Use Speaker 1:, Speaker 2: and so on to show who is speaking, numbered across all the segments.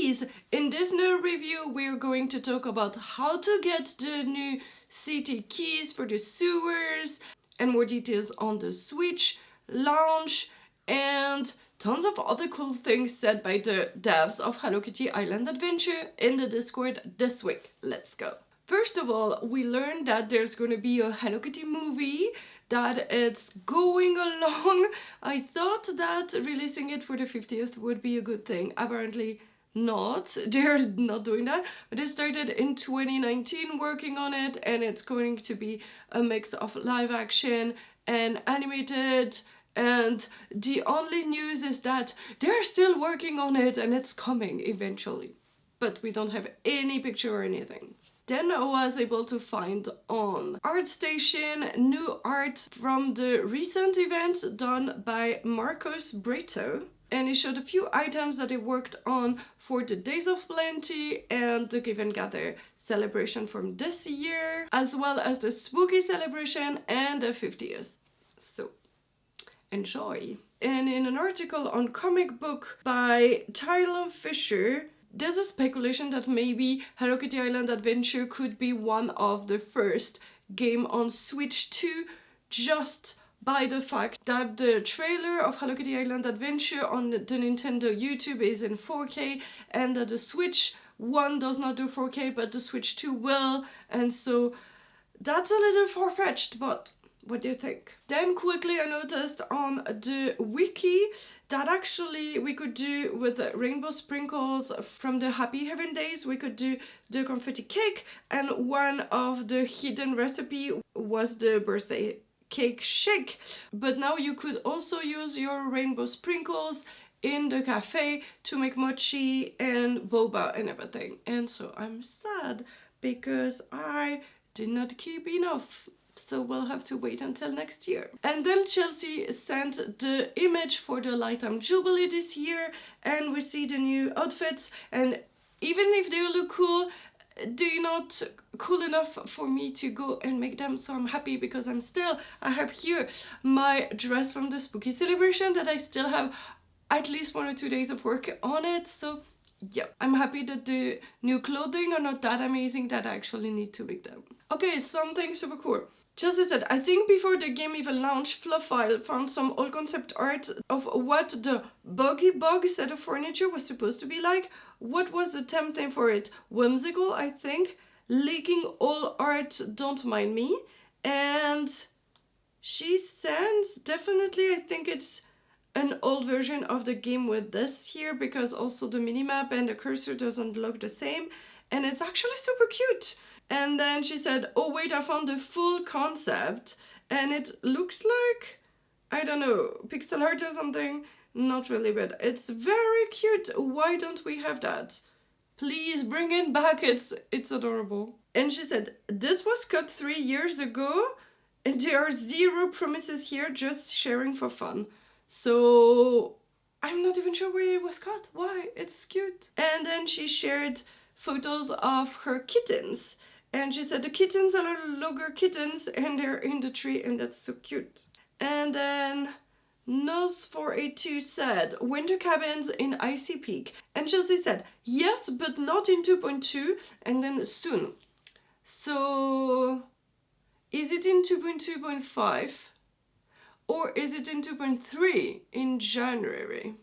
Speaker 1: keys. In this new review, we're going to talk about how to get the new city keys for the sewers and more details on the Switch launch and tons of other cool things said by the devs of Hello Kitty Island Adventure in the Discord this week. Let's go. First of all, we learned that there's going to be a Hello Kitty movie, that it's going along. I thought that releasing it for the 50th would be a good thing. Apparently not. They're not doing that. But they started in 2019 working on it, and it's going to be a mix of live action and animated. And the only news is that they're still working on it and it's coming eventually. But we don't have any picture or anything. Then I was able to find on ArtStation new art from the recent events done by Marcos Brito. And he showed a few items that he worked on for the Days of Plenty and the Give and Gather celebration from this year, as well as the Spooky celebration and the 50th. So, enjoy. And in an article on Comic Book by Tyler Fisher, there's a speculation that maybe Hello Kitty Island Adventure could be one of the first game on Switch 2, just by the fact that the trailer of Hello Kitty Island Adventure on the Nintendo YouTube is in 4K, and that the Switch 1 does not do 4K, but the Switch 2 will, and so that's a little far-fetched, but what do you think? Then quickly I noticed on the wiki that actually we could do with the rainbow sprinkles from the Happy Heaven days, we could do the confetti cake, and one of the hidden recipe was the birthday cake shake. But now you could also use your rainbow sprinkles in the cafe to make mochi and boba and everything. And so I'm sad because I did not keep enough. So we'll have to wait until next year. And then Chelsea sent the image for the Lighttime Jubilee this year, and we see the new outfits, and even if they look cool, they're not cool enough for me to go and make them, so I'm happy because I have here my dress from the Spooky celebration that I still have at least 1 or 2 days of work on it, so yeah, I'm happy that the new clothing are not that amazing that I actually need to make them. Okay, something super cool. Chelsea said, I think before the game even launched, Fluff'isle found some old concept art of what the Buggy Bug set of furniture was supposed to be like. What was the temp name for it? Whimsical, I think. Leaking all art, don't mind me. And she sends, definitely, I think it's an old version of the game with this here, because also the minimap and the cursor doesn't look the same. And it's actually super cute. And then she said, oh wait, I found the full concept, and it looks like, I don't know, pixel art or something. Not really, but it's very cute. Why don't we have that? Please bring it back, it's adorable. And she said, this was cut 3 years ago, and there are 0 promises here, just sharing for fun. So I'm not even sure where it was cut. Why? It's cute. And then she shared photos of her kittens. And she said the kittens are little longer kittens and they're in the tree, and that's so cute. And then Nos482 said winter cabins in Icy Peak. And Chelsea said yes, but not in 2.2, and then soon. So is it in 2.2.5 or is it in 2.3 in January?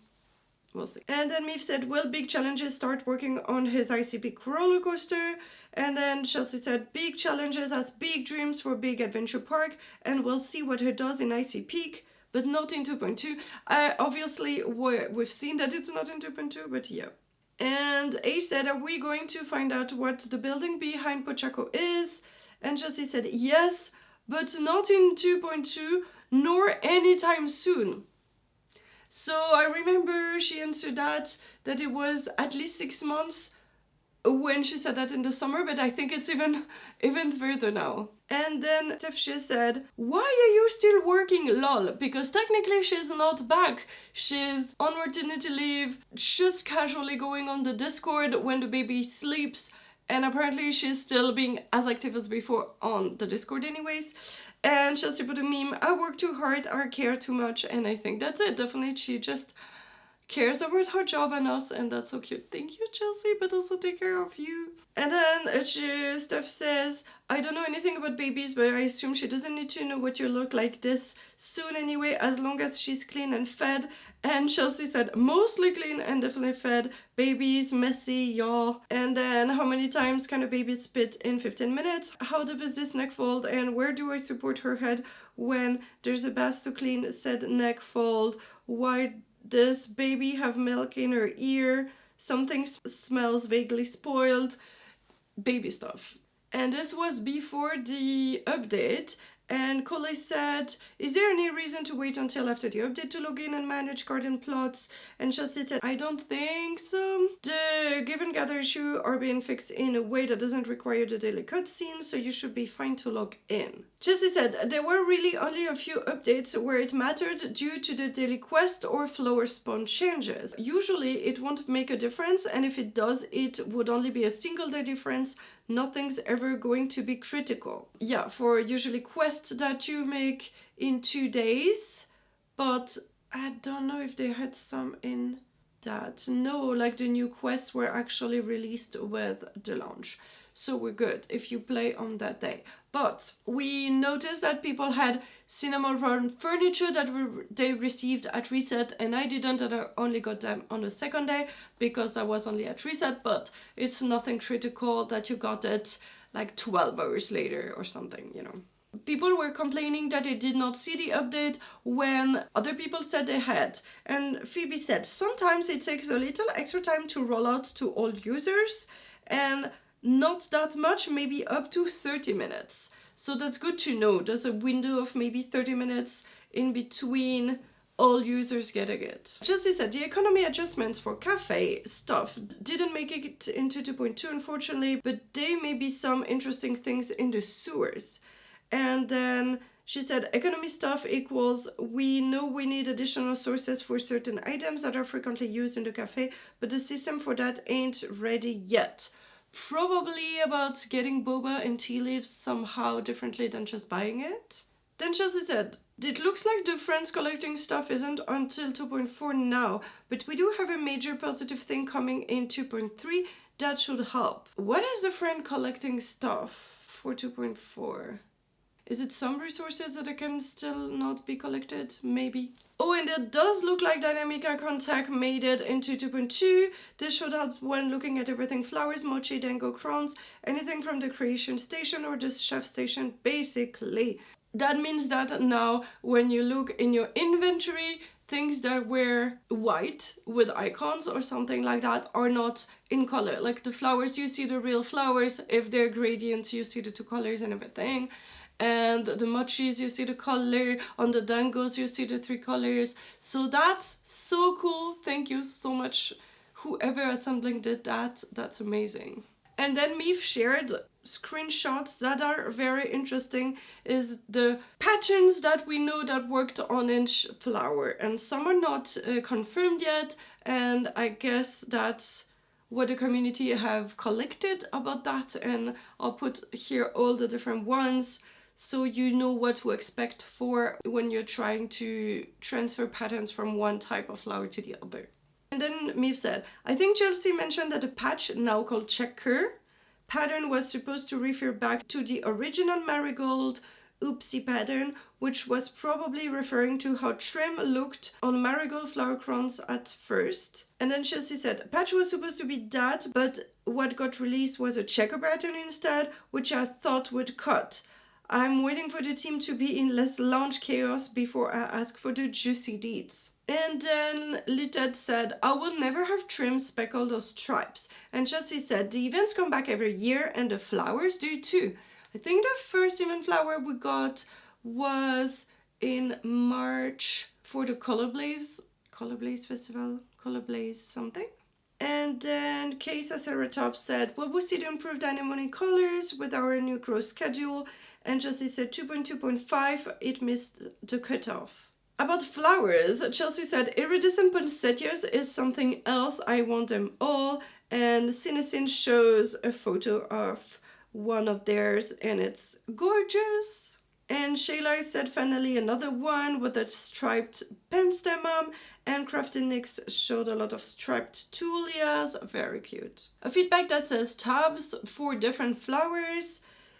Speaker 1: We'll see. And then Meeve said, will Big Challenges start working on his Icy Peak roller coaster? And then Chelsea said, Big Challenges has big dreams for Big Adventure Park, and we'll see what he does in Icy Peak, but not in 2.2. Obviously, we've seen that it's not in 2.2, but yeah. And A said, are we going to find out what the building behind Pochaco is? And Chelsea said, yes, but not in 2.2, nor anytime soon. So I remember she answered that it was at least 6 months when she said that in the summer, but I think it's even further now. And then she said, why are you still working, lol? Because technically she's not back. She's on maternity leave, just casually going on the Discord when the baby sleeps, and apparently she's still being as active as before on the Discord anyways. And Chelsea put a meme, I work too hard, I care too much, and I think that's it. Definitely she just cares about her job and us, and that's so cute. Thank you, Chelsea, but also take care of you. And then Steph says, I don't know anything about babies, but I assume she doesn't need to know what you look like this soon anyway, as long as she's clean and fed. And Chelsea said, mostly clean and definitely fed. Babies, messy, y'all. And then, how many times can a baby spit in 15 minutes? How deep is this neck fold? And where do I support her head when there's a bath to clean said neck fold? Why does baby have milk in her ear? Something smells vaguely spoiled. Baby stuff. And this was before the update. And Cole said, is there any reason to wait until after the update to log in and manage garden plots? And Chelsea said, I don't think so. The give and gather issue are being fixed in a way that doesn't require the daily cutscene, so you should be fine to log in. Chelsea said, there were really only a few updates where it mattered due to the daily quest or flower spawn changes. Usually it won't make a difference, and if it does, it would only be a single day difference. Nothing's ever going to be critical. Yeah, for usually quests that you make in 2 days, but I don't know if they had some in that. No, like the new quests were actually released with the launch. So we're good if you play on that day. But we noticed that people had cinnamonroll furniture that they received at reset, and I didn't, and I only got them on the second day because that was only at reset, but it's nothing critical that you got it like 12 hours later or something, you know. People were complaining that they did not see the update when other people said they had. And Phoebe said, sometimes it takes a little extra time to roll out to all users, and not that much, maybe up to 30 minutes. So that's good to know. There's a window of maybe 30 minutes in between all users getting it. Chelsea said the economy adjustments for cafe stuff didn't make it into 2.2 unfortunately, but there may be some interesting things in the sewers. And then she said economy stuff equals we know we need additional sources for certain items that are frequently used in the cafe, but the system for that ain't ready yet. Probably about getting boba and tea leaves somehow differently than just buying it. Then Chelsea said, it looks like the friends collecting stuff isn't until 2.4 now, but we do have a major positive thing coming in 2.3 that should help. What is the friend collecting stuff for 2.4? Is it some resources that can still not be collected? Maybe. Oh, and it does look like dynamic eye contact made it into 2.2. This should help when looking at everything flowers, mochi, dango, crowns, anything from the creation station or the chef station, basically. That means that now when you look in your inventory, things that were white with icons or something like that are not in color. Like the flowers, you see the real flowers. If they're gradients, you see the 2 colors and everything. And the mochis, you see the color. On the dangos, you see the 3 colors. So that's so cool. Thank you so much. Whoever assembling did that, that's amazing. And then Meeve shared screenshots that are very interesting, is the patterns that we know that worked on each flower, and some are not confirmed yet, and I guess that's what the community have collected about that, and I'll put here all the different ones so you know what to expect for when you're trying to transfer patterns from one type of flower to the other. And then Meeve said, I think Chelsea mentioned that the patch, now called Checker, pattern was supposed to refer back to the original marigold oopsie pattern, which was probably referring to how trim looked on marigold flower crowns at first. And then Chelsea said, patch was supposed to be that, but what got released was a checker pattern instead, which I thought would cut. I'm waiting for the team to be in less launch chaos before I ask for the juicy deeds. And then Lighttime said, I will never have trim, speckled or stripes. And Chelsea said, the events come back every year and the flowers do too. I think the first event flower we got was in March for the Color Blaze Festival, Color Blaze something. And then Kesa Ceratops said, well, we see the improved dynamic colors with our new growth schedule. And Chelsea said 2.2.5, it missed the cutoff. About flowers, Chelsea said, iridescent poinsettias is something else, I want them all. And Cinecin shows a photo of one of theirs and it's gorgeous. And Shayla said finally another one with a striped penstemon, and Craftinix showed a lot of striped tulias, very cute. A feedback that says tabs for different flowers,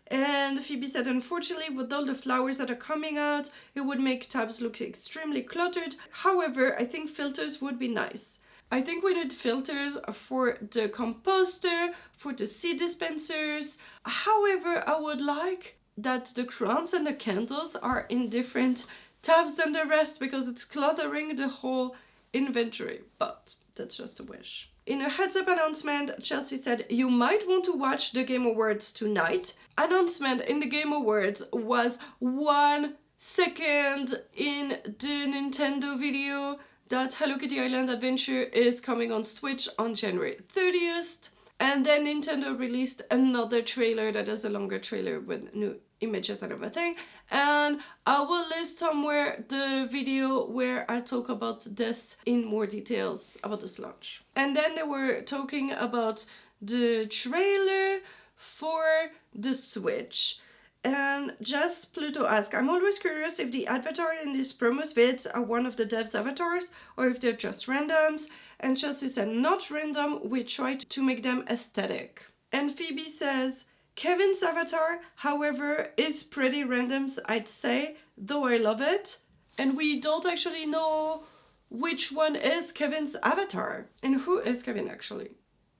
Speaker 1: and Phoebe said unfortunately with all the flowers that are coming out, it would make tabs look extremely cluttered. However, I think filters would be nice. I think we need filters for the composter, for the seed dispensers. However, I would like that the crowns and the candles are in different tabs than the rest because it's cluttering the whole inventory, but that's just a wish. In a heads up announcement, Chelsea said you might want to watch the Game Awards tonight. Announcement in the Game Awards was 1 second in the Nintendo video that Hello Kitty Island Adventure is coming on Switch on January 30th. And then Nintendo released another trailer that is a longer trailer with new images and everything. And I will list somewhere the video where I talk about this in more details about this launch. And then they were talking about the trailer for the Switch. And Jess Pluto asked, I'm always curious if the avatar in these promos vids are one of the devs' avatars or if they're just randoms. And Chelsea said, not random, we tried to make them aesthetic. And Phoebe says, Kevin's avatar, however, is pretty random, I'd say, though I love it. And we don't actually know which one is Kevin's avatar. And who is Kevin, actually?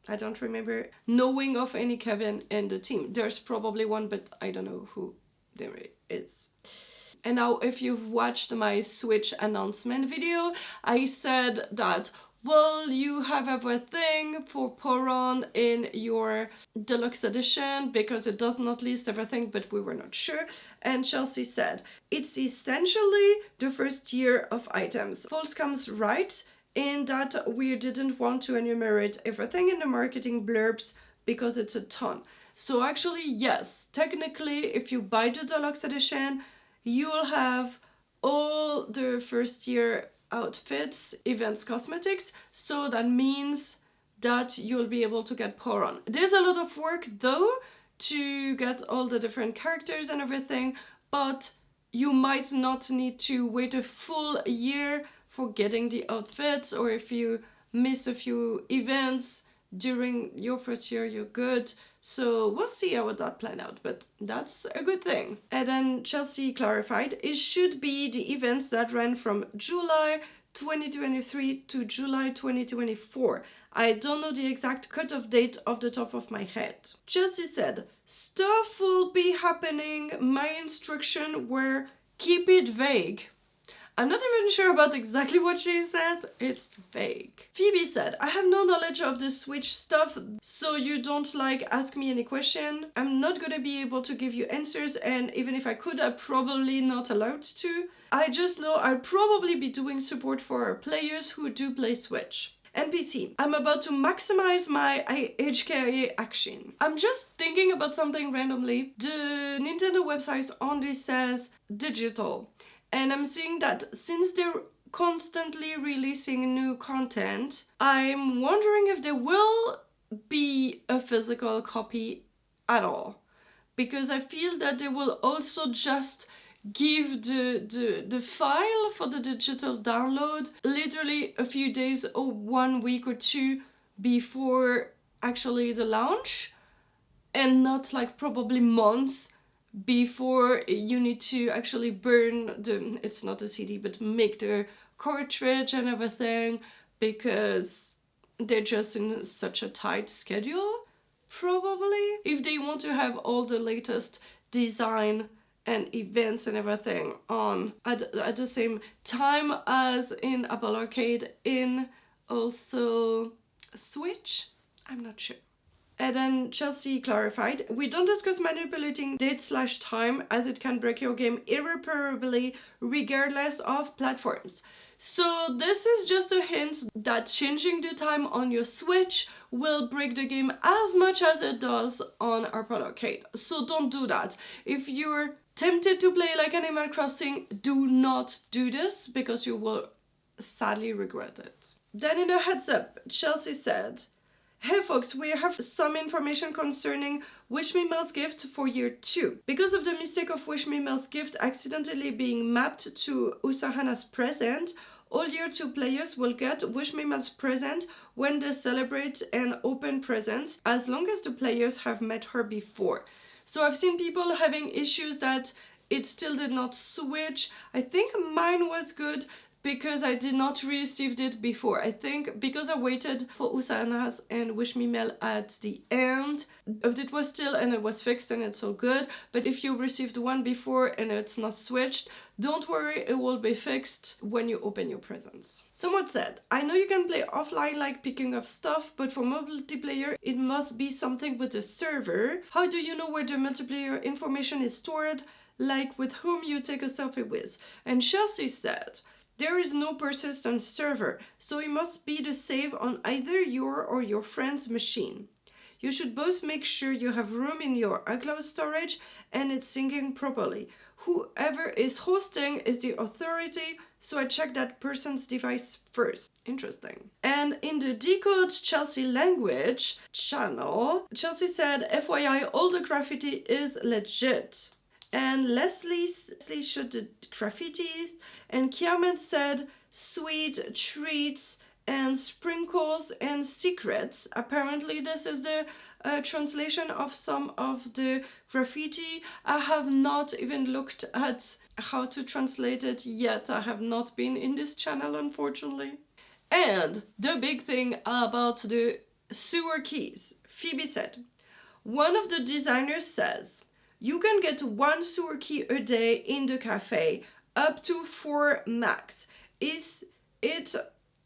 Speaker 1: I don't remember knowing of any Kevin in the team. There's probably one, but I don't know who there is. And now, if you've watched my Switch announcement video, I said that, well, you have everything for Poron in your deluxe edition because it does not list everything, but we were not sure. And Chelsea said, it's essentially the first year of items. False comes right in that we didn't want to enumerate everything in the marketing blurbs because it's a ton. So actually, yes, technically, if you buy the deluxe edition, you'll have all the first year outfits, events, cosmetics. So that means that you'll be able to get Poron. There's a lot of work though to get all the different characters and everything, but you might not need to wait a full year for getting the outfits, or if you miss a few events during your first year, you're good. So we'll see how that plan out, but that's a good thing. And then Chelsea clarified, it should be the events that ran from July 2023 to July 2024. I don't know the exact cutoff date off the top of my head. Chelsea said, stuff will be happening. My instruction were keep it vague. I'm not even sure about exactly what she says, it's vague. Phoebe said, I have no knowledge of the Switch stuff, so you don't ask me any question. I'm not gonna be able to give you answers, and even if I could, I'm probably not allowed to. I just know I'll probably be doing support for our players who do play Switch. NPC, I'm about to maximize my Hkia action. I'm just thinking about something randomly. The Nintendo website only says digital. And I'm seeing that since they're constantly releasing new content, I'm wondering if there will be a physical copy at all. Because I feel that they will also just give the file for the digital download literally a few days or 1 week or two before actually the launch, and not probably months before you need to actually burn the, it's not a CD, but make the cartridge and everything, because they're just in such a tight schedule, probably. If they want to have all the latest design and events and everything on at the same time as in Apple Arcade, in also Switch, I'm not sure. And then Chelsea clarified, we don't discuss manipulating date/time as it can break your game irreparably regardless of platforms. So this is just a hint that changing the time on your Switch will break the game as much as it does on Apple Arcade. So don't do that. If you're tempted to play like Animal Crossing, do not do this because you will sadly regret it. Then in a heads up, Chelsea said, Hey folks, we have some information concerning Wish Me Mell's gift for year 2. Because of the mistake of Wish Me Mell's gift accidentally being mapped to Usahana's present, all year 2 players will get Wish Me Mell's present when they celebrate and open presents, as long as the players have met her before. So I've seen people having issues that it still did not switch. I think mine was good, because I did not receive it before. I think because I waited for Usahana's and Wish Me Mell at the end, it was still, and it was fixed and it's all good. But if you received one before and it's not switched, don't worry, it will be fixed when you open your presents. Someone said, I know you can play offline like picking up stuff, but for multiplayer it must be something with the server. How do you know where the multiplayer information is stored? Like with whom you take a selfie with? And Chelsea said, there is no persistent server, so it must be the save on either your or your friend's machine. You should both make sure you have room in your iCloud storage and it's syncing properly. Whoever is hosting is the authority, so I check that person's device first. Interesting. And in the Decode Chelsea language channel, Chelsea said, FYI, all the graffiti is legit. And Leslie showed the graffiti, and Hkia said sweet treats and sprinkles and secrets. Apparently this is the translation of some of the graffiti. I have not even looked at how to translate it yet. I have not been in this channel, unfortunately. And the big thing about the sewer keys, Phoebe said, one of the designers says, you can get 1 sewer key a day in the cafe, up to 4 max. Is it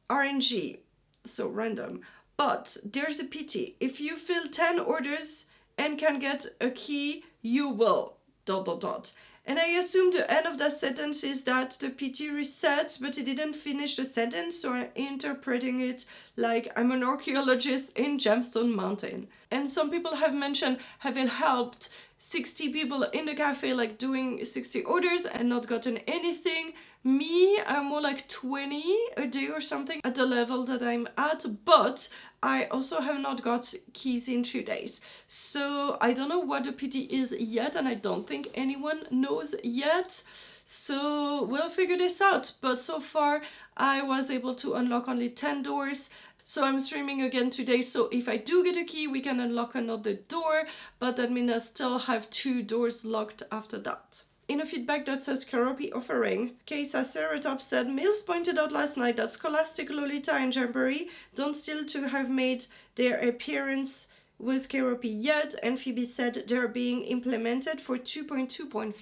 Speaker 1: RNG? So random. But there's a pity. If you fill 10 orders and can get a key, you will... ... And I assume the end of that sentence is that the PT resets, but he didn't finish the sentence, so I'm interpreting it like I'm an archaeologist in Gemstone Mountain. And some people have mentioned having helped 60 people in the cafe, like doing 60 orders and not gotten anything. Me, I'm more like 20 a day or something at the level that I'm at, but I also have not got keys in 2 days. So I don't know what the PT is yet, and I don't think anyone knows yet. So we'll figure this out. But so far I was able to unlock only 10 doors. So I'm streaming again today, so if I do get a key, we can unlock another door, but that means I still have 2 doors locked after that. In a feedback that says keroppi offering, Kesa Ceratop said, Mills pointed out last night that Scholastic, Lolita and Jamboree don't still to have made their appearance with keroppi yet, and Phoebe said they're being implemented for 2.2.5.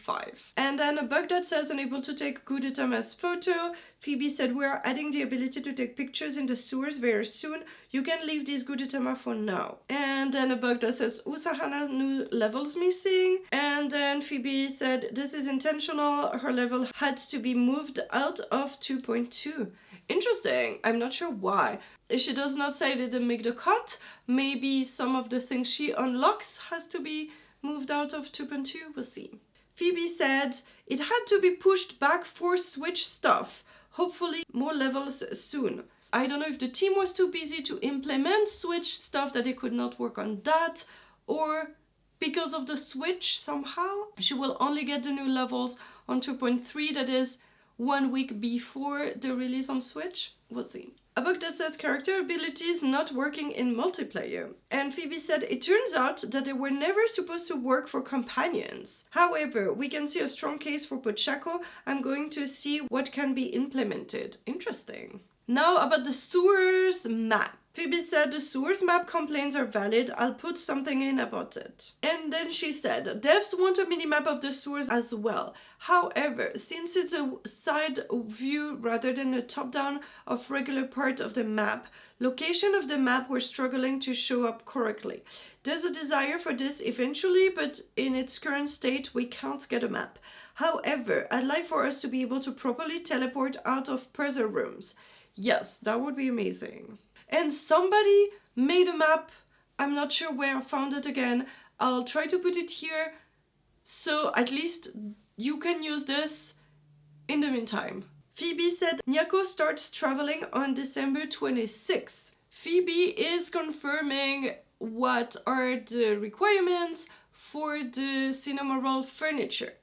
Speaker 1: And then a bug that says unable to take gudetama's photo. Phoebe said we're adding the ability to take pictures in the sewers very soon. You can leave this gudetama for now. And then a bug that says usahana new levels missing. And then Phoebe said this is intentional. Her level had to be moved out of 2.2. Interesting. I'm not sure why. She does not say they didn't make the cut. Maybe some of the things she unlocks has to be moved out of 2.2. We'll see. Phoebe said it had to be pushed back for Switch stuff. Hopefully more levels soon. I don't know if the team was too busy to implement Switch stuff that they could not work on that, or because of the Switch somehow. She will only get the new levels on 2.3, that is 1 week before the release on Switch. We'll see. A book that says character abilities not working in multiplayer. And Phoebe said it turns out that they were never supposed to work for companions. However, we can see a strong case for Pochako. I'm going to see what can be implemented. Interesting. Now about the sewers map. Phoebe said the sewers map complaints are valid. I'll put something in about it. And then she said devs want a minimap of the sewers as well. However, since it's a side view rather than a top-down of regular part of the map, location of the map were struggling to show up correctly. There's a desire for this eventually, but in its current state we can't get a map. However, I'd like for us to be able to properly teleport out of puzzle rooms. Yes, that would be amazing. And somebody made a map. I'm not sure where I found it again. I'll try to put it here, so at least you can use this in the meantime. Phoebe said Nyanko starts traveling on December 26th. Phoebe is confirming what are the requirements for the cinnamonroll furniture.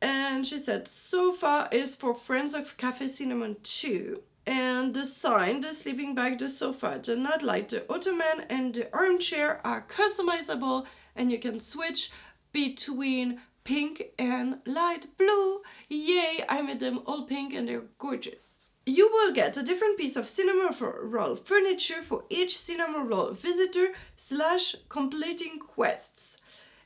Speaker 1: And she said sofa is for friends of Cafe Cinnamon 2. And the sign, the sleeping bag, the sofa, the nightlight, the ottoman, and the armchair are customizable, and you can switch between pink and light blue. Yay, I made them all pink and they're gorgeous. You will get a different piece of cinnamonroll furniture for each cinnamonroll visitor / completing quests.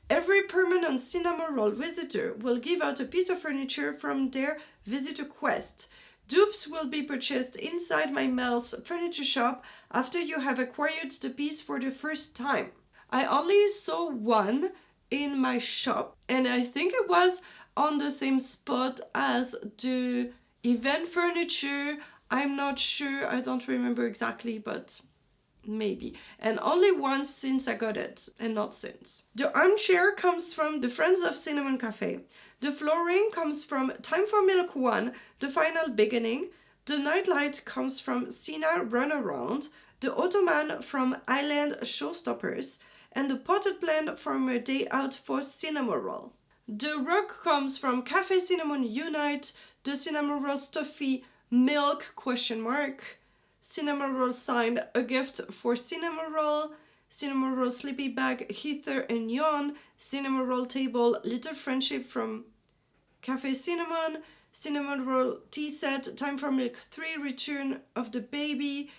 Speaker 1: Every permanent cinnamonroll visitor will give out a piece of furniture from their visitor quest. Dupes will be purchased inside my mell's furniture shop after you have acquired the piece for the first time. I only saw one in my shop, and I think it was on the same spot as the event furniture. I'm not sure, I don't remember exactly, but maybe. And only once since I got it, and not since. The armchair comes from the Friends of Cinnamon Cafe. The flooring comes from Time for Milk 1, The Final Beginning. The nightlight comes from Cinna Runaround. The ottoman from Island Showstoppers. And the potted plant from A Day Out for Cinnamonroll. The rug comes from Cafe Cinnamon Unite. The cinnamonroll stuffy milk ? Cinnamonroll signed A Gift for Cinnamonroll, cinnamonroll sleepy bag Heather and Yon, cinnamonroll table Little Friendship from Cafe Cinnamon, cinnamonroll tea set Time for Milk 3 Return of the Baby,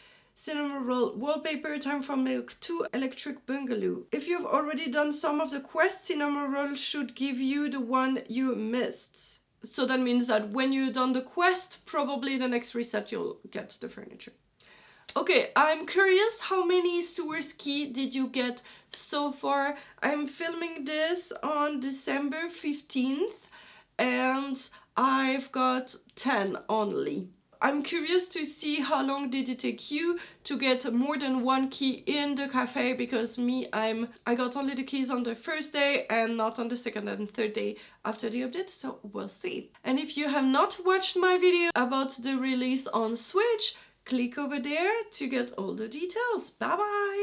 Speaker 1: cinnamonroll wallpaper Time for Milk 2 Electric Bungalow. If you've already done some of the quests, cinnamonroll should give you the one you missed. So that means that when you've done the quest, probably the next reset you'll get the furniture. Okay, I'm curious, how many sewers key did you get so far? I'm filming this on December 15th and I've got 10 only. I'm curious to see how long did it take you to get more than one key in the cafe, because I got only the keys on the first day and not on the second and third day after the update, so we'll see. And if you have not watched my video about the release on Switch, click over there to get all the details. Bye bye!